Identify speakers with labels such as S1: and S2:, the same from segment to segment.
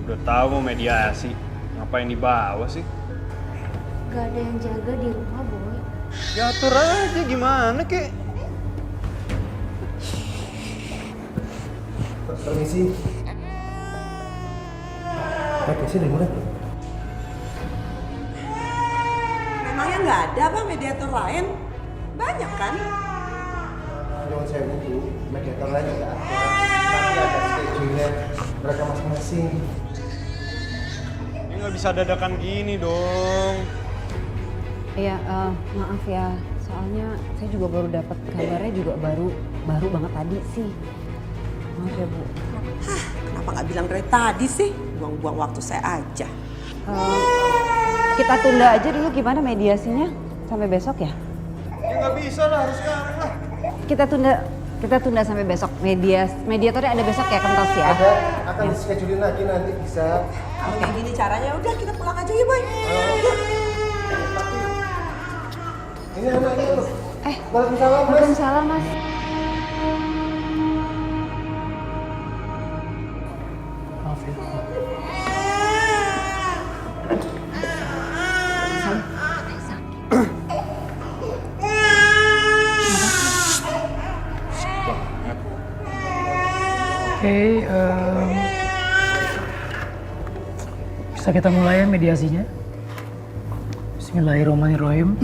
S1: Udah tahu mau mediasi, ngapain dibawa sih?
S2: Gak ada yang jaga di rumah, Boy.
S1: Ya atur aja gimana kek?
S3: Permisi. Sih dari mana?
S4: Memangnya nggak ada apa mediator lain? Banyak kan?
S3: Yang saya butuh, mediator lain juga ada. Tapi ada schedule-nya mereka masing-masing.
S1: Ini nggak bisa dadakan gini dong.
S5: Iya, maaf ya. Soalnya saya juga baru dapat kabarnya juga baru banget tadi sih. Maaf ya, Bu.
S4: Hah, kenapa nggak bilang dari tadi sih? Buang-buang waktu saya aja.
S5: Kita tunda aja dulu gimana mediasinya sampai besok ya?
S1: Ya nggak bisa lah, harus sekarang lah.
S5: Kita tunda sampai besok. Mediatornya ada besok ya, Kentos ya?
S3: Ada, akan di-schedule lagi nanti bisa.
S4: Kalau kayak gini caranya, udah kita pulang aja ya, Boy.
S3: Ini anaknya loh. Waalaikumsalam, Mas.
S5: Waalaikumsalam, Mas.
S3: Maaf ya.
S6: Oke, bisa kita mulai ya mediasinya. Bismillahirrahmanirrahim.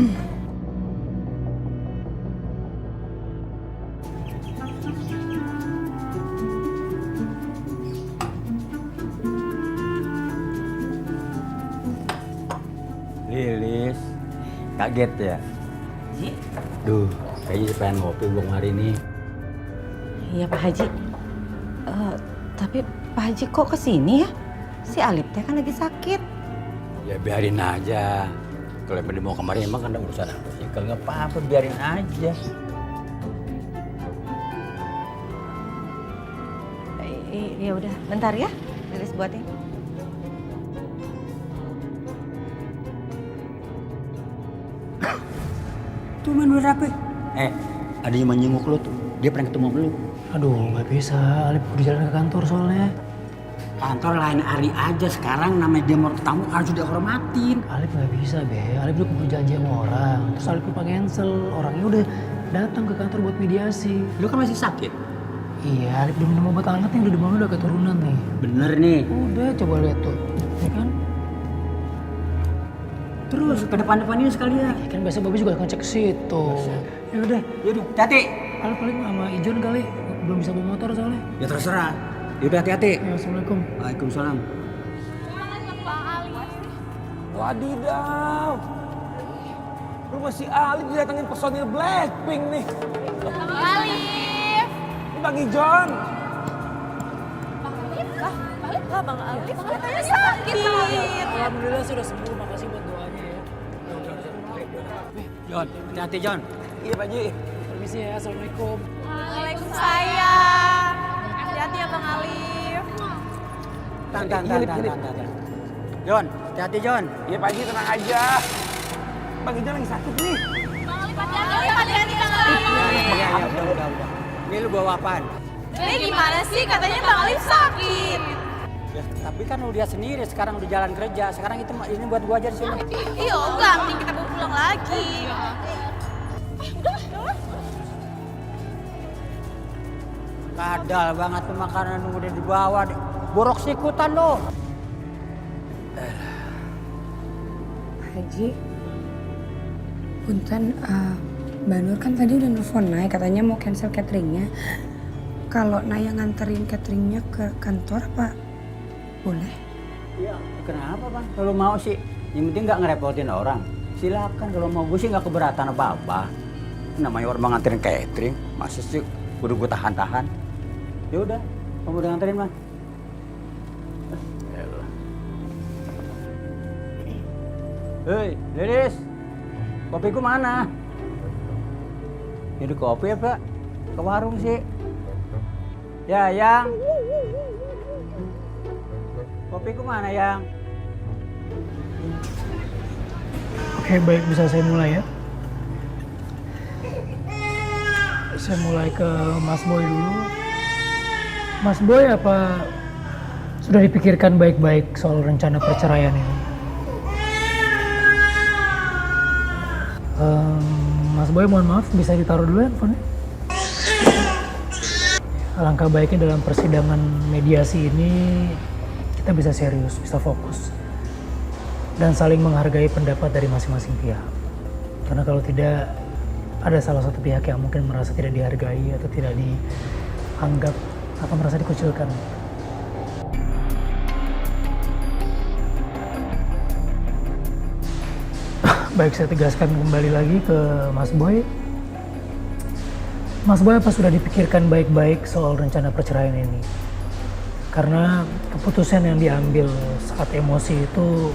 S7: Lilis, kaget ya? Duh, kayaknya pengen ngopi gua hari ini.
S8: Iya Pak Haji. Tapi Pak Haji kok kesini ya? Si Alip teh kan lagi sakit.
S7: Ya biarin aja. Kalau emang dia mau kemarin emang kan ada urusan apa sih? Kalau nggak apa-apa biarin aja.
S8: Ya udah, bentar ya. Lilis buatin.
S4: Tuh menurut apa?
S7: Ada yang menyenguk lu tuh. Dia pernah ketemu sama lu.
S6: Aduh, nggak bisa. Alip udah jalan ke kantor soalnya.
S7: Kantor lain hari aja sekarang namanya dia mau tamu harus dihormatin.
S6: Alip nggak bisa, Be. Alip udah keburu janji sama orang. Terus Alip lupa cancel. Orangnya udah datang ke kantor buat mediasi.
S7: Lu kan masih sakit.
S6: Iya, Alip udah minum obat hangat yang udah demamnya udah keturunan nih.
S7: Bener nih.
S6: Udah, coba lihat tuh. Ya kan?
S7: Terus ke depan-depan ini sekalian.
S6: Ya kan biasa Babi juga akan cek ke situ. Ya udah,
S7: Yaudah, hati-hati.
S6: Alip paling sama Ijon kali. Belum bisa bawa motor soalnya.
S7: Ya terserah. Yaudah, hati-hati.
S6: Ya, Assalamualaikum.
S7: Waalaikumsalam.
S9: Wadidaw. Rumah si Alif didatengin personil Blackpink nih.
S2: Bang Alif!
S9: Ini Bang Ijon.
S2: Bang Alif katanya sakit.
S6: Alhamdulillah sudah sembuh. Makasih buat doanya ya.
S7: Jon, hati-hati Jon.
S9: Iya Pak Ji.
S6: Permisi ya, Assalamualaikum.
S2: Waalaikumsalam. Hati-hati ya Bang Alif.
S7: Tan. Jon, hati-hati Jon.
S9: Iya Pak Ji, tenang aja. Bang Ijon lagi sakit nih.
S2: Bang Alif hati-hati Bang Alif.
S7: Iya, udah. Ini lu bawa apaan?
S2: Ini gimana sih katanya Bang Alif sakit?
S7: Ya, tapi kan udah sendiri, sekarang udah jalan kerja. Sekarang ini buat gua aja di sini.
S2: Iya enggak, mending kita bawa pulang lagi.
S7: Kadal banget tuh makanan udah dibawa. Borok sikutan lo.
S10: Haji, punten, Mbak Nur kan tadi udah nelfon Nay, katanya mau cancel cateringnya. Kalau Naya nganterin cateringnya ke kantor apa boleh?
S7: Iya, kenapa bang? Kalau mau sih, yang penting nggak ngerepotin orang. Silakan, kalau mau gue sih nggak keberatan apa-apa. Namanya orang mau nganterin catering, masa sih kudu gue tahan-tahan. Ya udah, kamu udah nganterin bang. Hei, Lilis, kopiku mana? Ini kopi apa? Ke warung sih. Ya, Yang. Kopiku mana, Yang?
S6: Oke, baik, bisa saya mulai ya. Saya mulai ke Mas Boy dulu. Mas Boy, apa sudah dipikirkan baik-baik soal rencana perceraian ini? Mas Boy, mohon maaf, bisa ditaruh dulu handphonenya? Alangkah baiknya dalam persidangan mediasi ini kita bisa serius, bisa fokus, dan saling menghargai pendapat dari masing-masing pihak. Karena kalau tidak, ada salah satu pihak yang mungkin merasa tidak dihargai atau tidak dianggap atau merasa dikucilkan. Baik, saya tegaskan kembali lagi ke Mas Boy. Mas Boy, apa sudah dipikirkan baik-baik soal rencana perceraian ini? Karena keputusan yang diambil saat emosi itu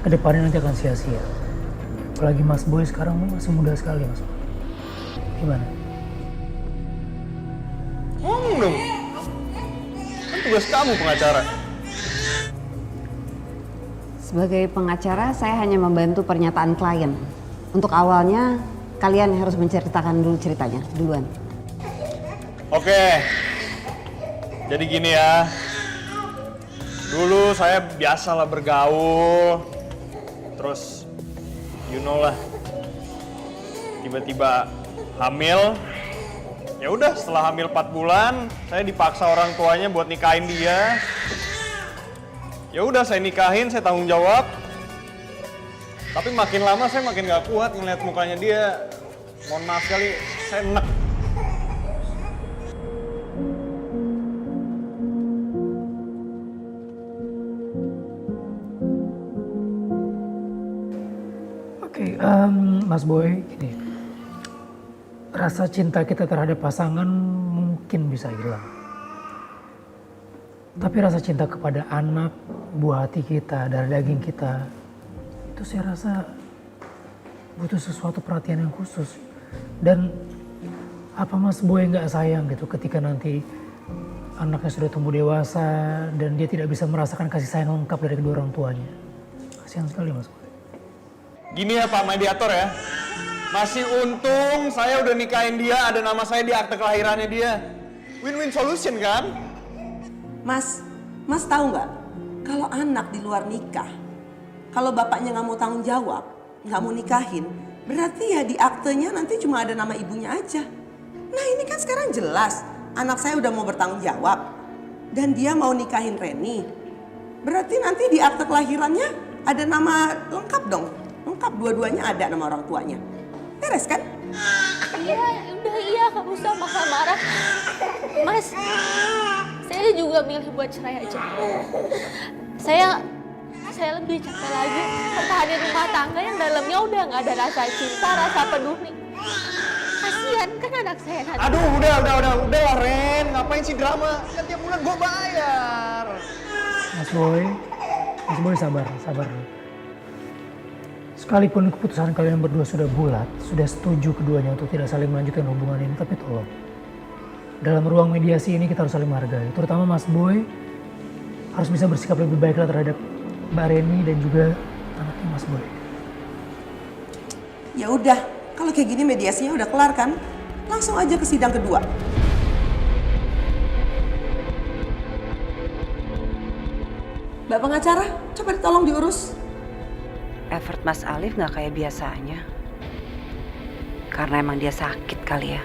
S6: kedepannya nanti akan sia-sia. Apalagi Mas Boy sekarang masih muda sekali, Mas. Gimana?
S1: Ngomong dong. Kan tugas kamu pengacara.
S5: Sebagai pengacara, saya hanya membantu pernyataan klien. Untuk awalnya, kalian harus menceritakan dulu ceritanya, duluan.
S1: Oke. Jadi gini ya. Dulu saya biasalah bergaul. Terus, you know lah. Tiba-tiba hamil. Ya udah, setelah hamil 4 bulan, saya dipaksa orang tuanya buat nikahin dia. Ya udah, saya nikahin, saya tanggung jawab. Tapi makin lama saya makin gak kuat ngeliat mukanya dia. Mohon maaf sekali, saya enek.
S6: Oke, Mas Boy, gini. Rasa cinta kita terhadap pasangan mungkin bisa hilang. Tapi rasa cinta kepada anak, buah hati kita, darah daging kita, itu saya rasa butuh sesuatu perhatian yang khusus. Dan apa Mas Boy nggak sayang gitu ketika nanti anaknya sudah tumbuh dewasa dan dia tidak bisa merasakan kasih sayang lengkap dari kedua orang tuanya? Kasihan sekali, Mas Boy.
S1: Gini ya Pak Mediator ya. Masih untung saya udah nikahin dia, ada nama saya di akte kelahirannya dia. Win-win solution kan?
S4: Mas tahu nggak? Kalau anak di luar nikah, kalau bapaknya nggak mau tanggung jawab, nggak mau nikahin, berarti ya di aktenya nanti cuma ada nama ibunya aja. Nah ini kan sekarang jelas, anak saya udah mau bertanggung jawab dan dia mau nikahin Reni. Berarti nanti di akte kelahirannya ada nama lengkap dong, lengkap dua-duanya ada nama orang tuanya. Beres kan?
S2: Iya, udah iya, kamu usah marah-marah. Mas, saya juga milih buat cerai aja. Saya lebih capek lagi pertahanin rumah tangga yang dalamnya udah nggak ada rasa cinta, rasa peduli. Kasian kan anak saya nanti.
S1: Aduh, udah lah Ren, ngapain sih drama? Kan tiap bulan gua bayar.
S6: Mas Boy sabar dulu. Sekalipun keputusan kalian berdua sudah bulat, sudah setuju keduanya untuk tidak saling melanjutkan hubungan ini, tapi tolong. Dalam ruang mediasi ini kita harus saling menghargai. Terutama Mas Boy harus bisa bersikap lebih baiklah terhadap Mbak Reni dan juga anaknya Mas Boy.
S4: Ya udah, kalau kayak gini mediasinya udah kelar kan? Langsung aja ke sidang kedua. Mbak pengacara, coba tolong diurus.
S5: Effort Mas Alif nggak kayak biasanya. Karena emang dia sakit kali ya.